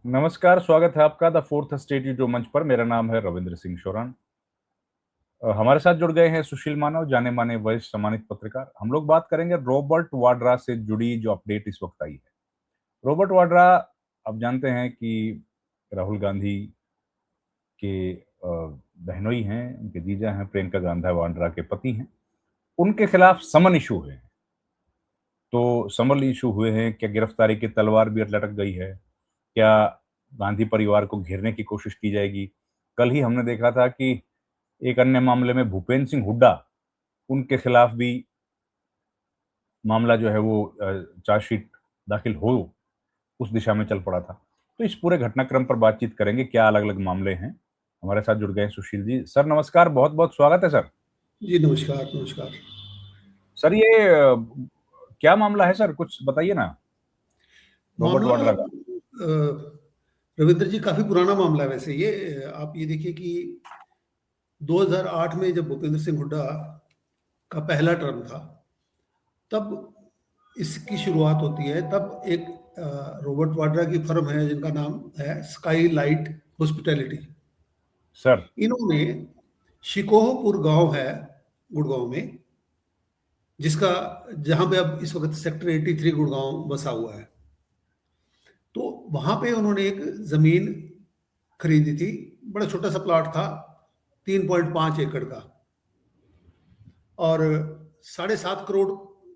नमस्कार, स्वागत है आपका द फोर्थ स्टेट यूट्यूब मंच पर। मेरा नाम है रविंद्र सिंह शोरान। हमारे साथ जुड़ गए हैं सुशील मानव, जाने-माने वरिष्ठ सम्मानित पत्रकार। हम लोग बात करेंगे रॉबर्ट वाड्रा से जुड़ी जो अपडेट इस वक्त आई है। रॉबर्ट वाड्रा, आप जानते हैं कि राहुल गांधी के बहनोई हैं, उनके जीजा हैं, प्रियंका गांधी वाड्रा के पति हैं। उनके खिलाफ समन इश्यू हुए हैं। तो समन इश्यू हुए हैं, क्या गिरफ्तारी की तलवार भी लटक गई है? क्या गांधी परिवार को घेरने की कोशिश की जाएगी? कल ही हमने देखा था कि एक अन्य मामले में भूपेंद्र सिंह हुड्डा, उनके खिलाफ भी मामला जो है वो चार्जशीट दाखिल हो उस दिशा में चल पड़ा था। तो इस पूरे घटनाक्रम पर बातचीत करेंगे, क्या अलग-अलग मामले हैं। हमारे साथ जुड़ गए हैं सुशील जी। सर नमस्कार, बहुत-बहुत स्वागत है सर। जी नमस्कार नमस्कार। सर ये क्या मामला है सर? कुछ बताइए ना, रॉबर्ट मामला वाड्रा का। रविंद्र जी काफी पुराना मामला है वैसे ये। आप ये देखिए कि 2008 में जब भूपेंद्र सिंह हुड्डा का पहला टर्म था, तब इसकी शुरुआत होती है। तब एक रॉबर्ट वाड्रा की फर्म है जिनका नाम है स्काई लाइट हॉस्पिटैलिटी। सर। इन्होंने शिकोहपुर गांव है गुड़गांव में, जिसका जहां पे अब इस वक्त सेक्टर 83 गुड़गांव बसा हुआ है। तो वहां पे उन्होंने एक जमीन खरीदी थी। बड़ा छोटा सा प्लॉट था, 3.5 एकड़ का, और 7.5 करोड़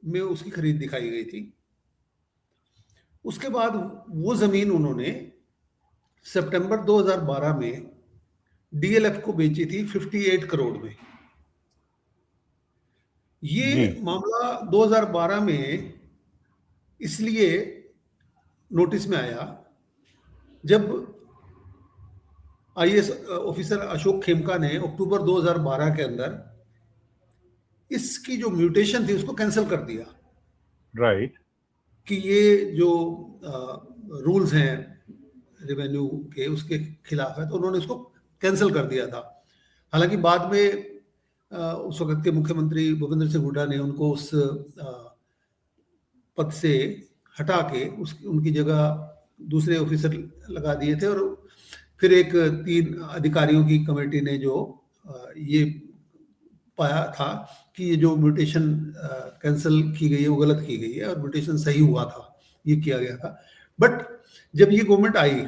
में उसकी खरीद दिखाई गई थी। उसके बाद वो जमीन उन्होंने सितंबर 2012 में डीएलएफ को बेची थी 58 करोड़ में। ये जी। मामला 2012 में इसलिए नोटिस में आया जब आईएएस ऑफिसर अशोक खेमका ने अक्टूबर 2012 के अंदर इसकी जो म्यूटेशन थी उसको कैंसिल कर दिया राइट। कि ये जो रूल्स हैं रेवेन्यू के उसके खिलाफ है, तो उन्होंने इसको कैंसिल कर दिया था। हालांकि बाद में उस वक्त के मुख्यमंत्री भूपेंद्र सिंह हुड्डा ने उनको उस पद से हटा के उनकी जगह दूसरे ऑफिसर लगा दिए थे। और फिर एक 3 अधिकारियों की कमेटी ने जो ये पाया था कि ये जो म्यूटेशन कैंसिल की गई है वो गलत की गई है, और म्यूटेशन सही हुआ था, ये किया गया था। बट जब ये गवर्नमेंट आई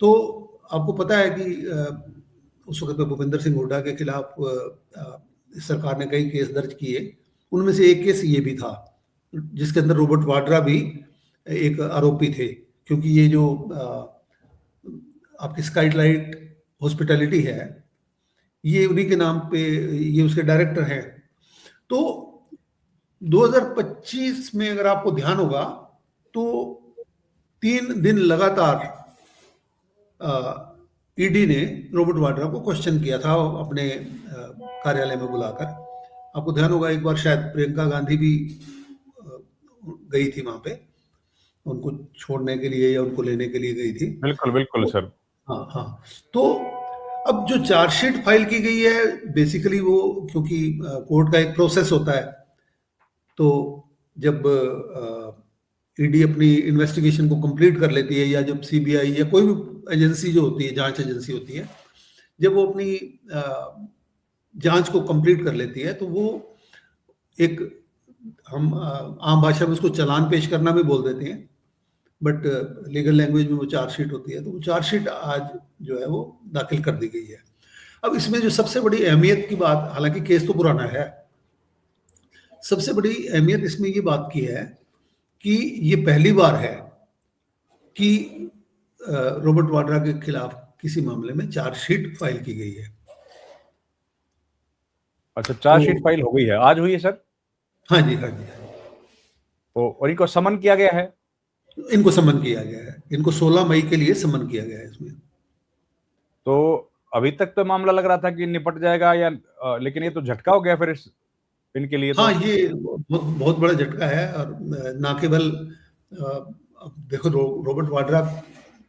तो आपको पता है कि उस वक्त पे भूपेंद्र सिंह हुड्डा के खिलाफ सरकार ने कई केस दर्ज किए। उनमें से एक केस ये भी था जिसके अंदर रॉबर्ट वाड्रा भी एक आरोपी थे, क्योंकि ये जो आपकी स्काईलाइट हॉस्पिटैलिटी है ये उन्हीं के नाम पे, ये उसके डायरेक्टर हैं। तो 2025 में अगर आपको ध्यान होगा तो 3 दिन लगातार ईडी ने रॉबर्ट वाड्रा को क्वेश्चन किया था अपने कार्यालय में बुलाकर। आपको ध्यान होगा एक बार शायद प्रियंका गांधी भी गई थी वहां पे, उनको छोड़ने के लिए या उनको लेने के लिए गई थी। बिल्कुल, बिल्कुल तो सर। हाँ हाँ। तो अब जो चार्जशीट फाइल की गई है बेसिकली वो, क्योंकि कोर्ट का एक प्रोसेस होता है, तो जब ईडी अपनी इन्वेस्टिगेशन को कंप्लीट कर लेती है, या जब सीबीआई या कोई भी एजेंसी जो होती है, जांच एजेंसी होती है, जब वो अपनी जांच को कंप्लीट कर लेती है तो वो एक, हम आम भाषा में उसको चालान पेश करना भी बोल देते हैं, बट लीगल लैंग्वेज में वो चार्जशीट होती है। तो वो चार्जशीट आज जो है वो दाखिल कर दी गई है। अब इसमें जो सबसे बड़ी अहमियत की बात, हालांकि केस तो पुराना है, सबसे बड़ी अहमियत इसमें ये बात की है कि ये पहली बार है कि रॉबर्ट वाड्रा के खिलाफ किसी मामले में चार्जशीट फाइल की गई है। अच्छा, तो चार्जशीट फाइल हो गई है, आज हुई है सर? हाँ जी हाँ जी हाँ और इनको समन किया गया है? जी, इनको समन किया गया है। इनको 16 मई के लिए समन किया गया है इसमें। तो अभी तक तो मामला लग रहा था कि निपट जाएगा या लेकिन ये तो झटका हो गया फिर इनके लिए हाँ, तो। ये बहुत बहुत बड़ा झटका है। और ना केवल अब देखो, रॉबर्ट वाड्रा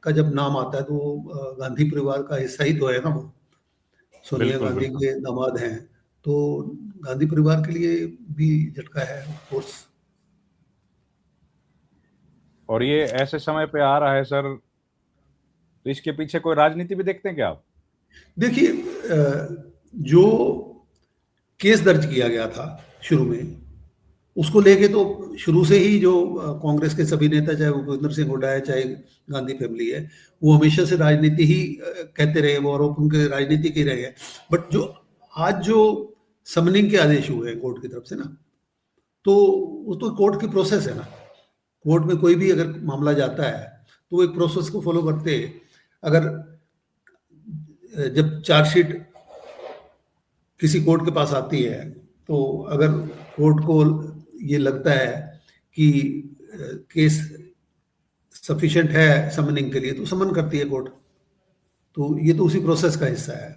का जब नाम आता है तो वो गांधी परिवार का हिस्सा ही तो है ना वो। सोनिया बिल्कुल, गांधी बिल्कुल। के दामाद हैं, तो गांधी परिवार के लिए भी झटका है ऑफ कोर्स। और ये ऐसे समय पे आ रहा है सर तो इसके पीछे कोई राजनीति भी देखते हैं क्या आप? देखिए, जो केस दर्ज किया गया था शुरू में, उसको लेके तो शुरू से ही जो कांग्रेस के सभी नेता, चाहे वो भूपेंद्र सिंह हुड्डा है, चाहे गांधी फैमिली है, वो हमेशा से राजनीति ही कहते रहे, वो आरोप उनके राजनीति के रहे हैं। बट जो आज जो समनिंग के आदेश हुए हैं कोर्ट की तरफ से ना, तो वो तो कोर्ट की प्रोसेस है ना। कोर्ट में कोई भी अगर मामला जाता है तो वो एक प्रोसेस को फॉलो करते हैं। अगर जब चार्जशीट किसी कोर्ट के पास आती है, तो अगर कोर्ट को ये लगता है कि केस सफिशिएंट है समनिंग के लिए, तो समन करती है कोर्ट। तो ये तो उसी प्रोसेस का हिस्सा है।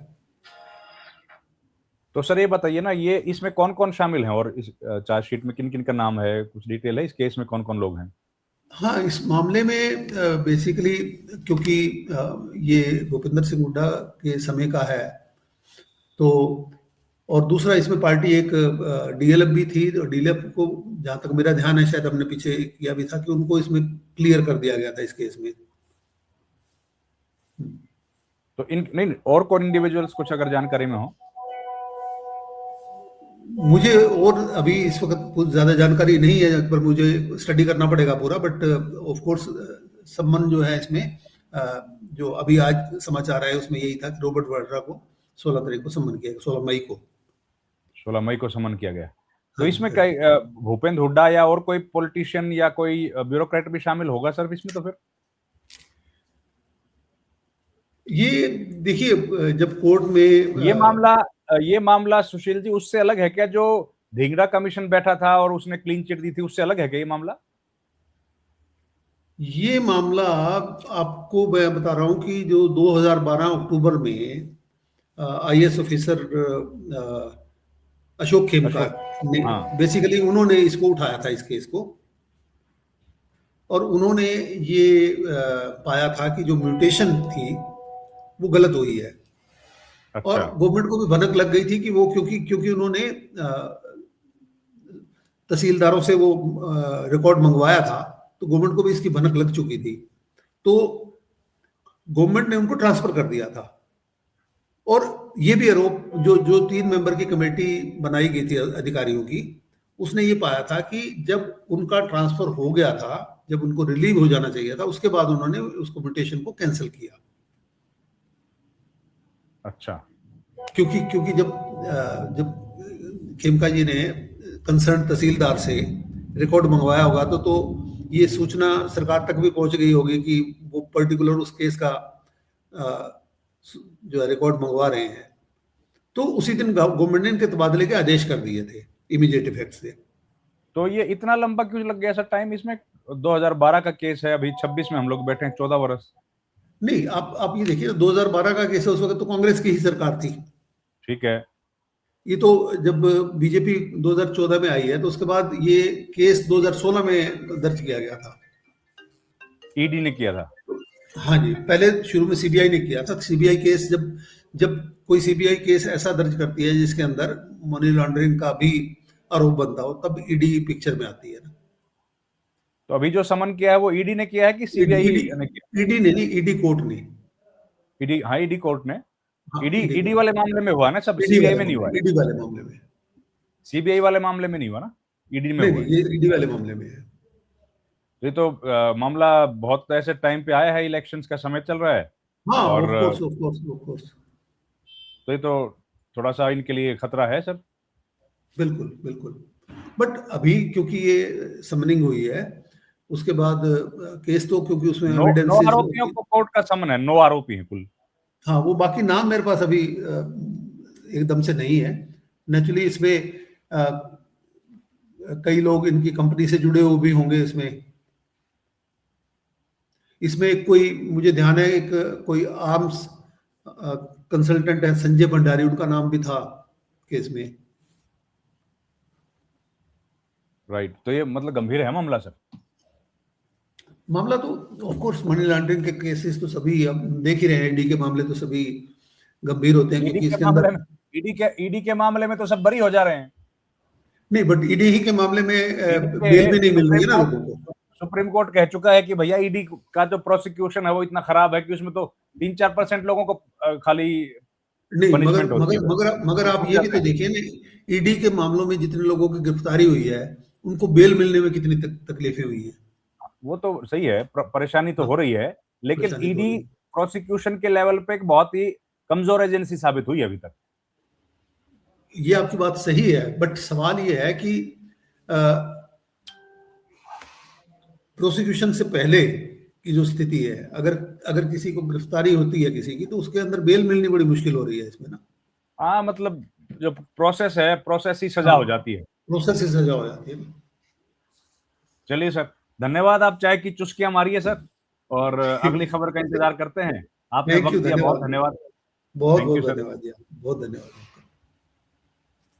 तो सर ये बताइए ना, ये इसमें कौन कौन शामिल हैं और इस चार्जशीट में किन किन का नाम है, कुछ डिटेल है इस केस में, कौन कौन लोग हैं? हाँ, इस मामले में बेसिकली क्योंकि ये भूपेंद्र सिंह हुड्डा के समय का है, तो और दूसरा इसमें पार्टी एक डीएलएफ भी थी, और डीएलएफ को जहाँ तक मेरा ध्यान है शायद हमने पीछे किया भी था कि उनको इसमें क्लियर कर दिया गया था इस केस में। तो इन नहीं, और कौन इंडिविजुअल्स कुछ अगर जानकारी में हो? मुझे और अभी इस वक्त कुछ ज्यादा जानकारी नहीं है, पर मुझे स्टडी करना पड़ेगा पूरा। बट ऑफ कोर्स सम्मन जो है इसमें, जो अभी आज समाचार आया उसमें यही था कि रॉबर्ट वाड्रा को 16 तारीख को सम्मन किया गया, 16 मई को। 16 मई को समन किया गया। तो हाँ, इसमें कई भूपेंद्र हुड्डा या और कोई पॉलिटिशियन या कोई ब्यूरोक्रेट भी शामिल होगा सर इसमें? तो फिर ये देखिए, जब कोर्ट में ये मामला सुशील जी उससे अलग है क्या, जो ढींगरा कमीशन बैठा था और उसने क्लीन चिट दी थी, उससे अलग है क्या ये मामला? ये मामला आपको मैं बता रहा हूं कि जो 2012 अक्टूबर में आईएएस ऑफिसर अशोक खेमका ने, हाँ। बेसिकली उन्होंने इसको उठाया था, इस केस को। और उन्होंने ये पाया था कि जो म्यूटेशन थी वो गलत हुई है। अच्छा। और गवर्नमेंट को भी भनक लग गई थी कि वो क्योंकि क्योंकि उन्होंने तहसीलदारों से वो रिकॉर्ड मंगवाया था, तो गवर्नमेंट को भी इसकी भनक लग चुकी थी। तो गवर्नमेंट ने उनको ट्रांसफर कर दिया था। और ये भी आरोप, जो जो 3 मेंबर की कमेटी बनाई गई थी अधिकारियों की, उसने ये पाया था कि जब उनका ट्रांसफर हो गया था, जब उनको रिलीव हो जाना चाहिए था, उसके बाद उन्होंने उस म्यूटेशन को कैंसिल किया। अच्छा। क्योंकि क्योंकि जब खेमका जी ने कंसर्न तहसीलदार से रिकॉर्ड मंगवाया होगा, तो ये सूचना सरकार तक भी पहुंच गई होगी कि वो पर्टिकुलर उस केस का जो है रिकॉर्ड मंगवा रहे हैं। तो उसी दिन गवर्नमेंट ने इनके तबादले के आदेश कर दिए थे इमीडिएट इफेक्ट से। तो ये इतना लंबा क्यों लग गया सर टाइम इसमें? 2012 का केस है, अभी 26 में हम लोग बैठे हैं, 14 वर्ष। नहीं, आप ये देखिए, 2012 का केस है, उस वक्त तो कांग्रेस की ही सरकार थी। ठीक है। ये तो जब बीजेपी 2014 में आई है, तो उसके बाद ये केस 2016 में दर्ज किया गया था। ईडी ने किया था? हाँ जी, पहले शुरू में सीबीआई ने किया था। सीबीआई केस जब जब कोई सीबीआई केस ऐसा दर्ज करती है जिसके अंदर मनी लॉन्ड्रिंग का भी आरोप बनता हो, तब ईडी पिक्चर में आती है ना। तो अभी जो समन किया है वो ईडी ने किया है कि सीबीआई ने किया? ईडी ने नहीं, ईडी कोर्ट ने। ईडी, हाँ ईडी कोर्ट ने। हाँ, ईडी वाले मामले में हुआ ना सब, ईडी सीबीआई वाले में नहीं हुआ है? ईडी वाले मामले में। सीबीआई वाले मामले में नहीं हुआ ना, ईडी में नहीं हुआ नहीं, है। ये ईडी वाले मामले में है। ये तो मामला बहुत ऐसे टाइम पे आया है, इलेक्शंस का समय चल रहा है। हाँ, और of course of course of course. तो ये तो थोड़ा सा इनके लिए खतरा है सर। बिल्कुल बिल्कुल। बट अभी क्योंकि ये समनिंग हुई है, उसके बाद केस तो क्योंकि उसमें नो एविडेंसेस, आरोपियों को कोर्ट का समन है, 9 आरोपी हैं कुल। हाँ, वो बाकी नाम मेरे पास अभी एकदम से नहीं है। नेचुरली इसमें कई लोग इनकी कंपनी से जुड़े हुए भी होंगे। इसमें कोई, मुझे ध्यान है, एक कोई आर्म्स कंसल्टेंट है संजय भंडारी, उनका नाम भी था केस में। राइट। तो ये मतलब गंभीर है मामला सर? मामला तो ऑफ कोर्स मनी लॉन्ड्रिंग के केसेस तो सभी हम देख ही रहे हैं, ईडी के मामले तो सभी गंभीर होते हैं, क्योंकि इसके अंदर ईडी के मामले में तो सब बरी हो जा रहे हैं। नहीं, बट ईडी ही के मामले में बेल भी नहीं मिल रही है ना लोगों को। सुप्रीम कोर्ट कह चुका है कि भैया ईडी का जो प्रोसिक्यूशन है वो इतना खराब है कि उसमें तो 3-4% लोगों को खाली नहीं, मगर पनिशमेंट होती मगर है। मगर मगर आप रुक ये भी जाते तो हैं। देखिए ना, ईडी के मामलों में जितने लोगों की गिरफ्तारी हुई है, उनको बेल मिलने में कितनी तकलीफें हुई है। वो तो सही है, परेशानी तो हाँ, हो रही है, लेकिन परेशानी तो हो ईडी रही है। प्रोसिक्यूशन के लेवल पे एक बहुत ही कमजोर एजेंसी साबित हुई है अभी तक। ये आपकी बात सही है, बट सवाल ये है कि प्रोसिक्यूशन से पहले की जो स्थिति है, अगर अगर किसी को गिरफ्तारी होती है किसी की, तो उसके अंदर बेल मिलनी बड़ी मुश्किल हो रही है इसमें ना। हाँ, मतलब जो प्रोसेस है, प्रोसेस ही सजा हाँ, हो जाती है। प्रोसेस से सजा हो जाती है ना। चलिए सर, धन्यवाद, आप चाय की चुस्कियां मारिए सर, और अगली खबर का ठीक। इंतजार करते हैं। आपने थैंक यू, वक्त दिया, बहुत धन्यवाद। धन्यवाद। बहुत थैंक बहुत यू सर। धन्यवाद जी, बहुत धन्यवाद।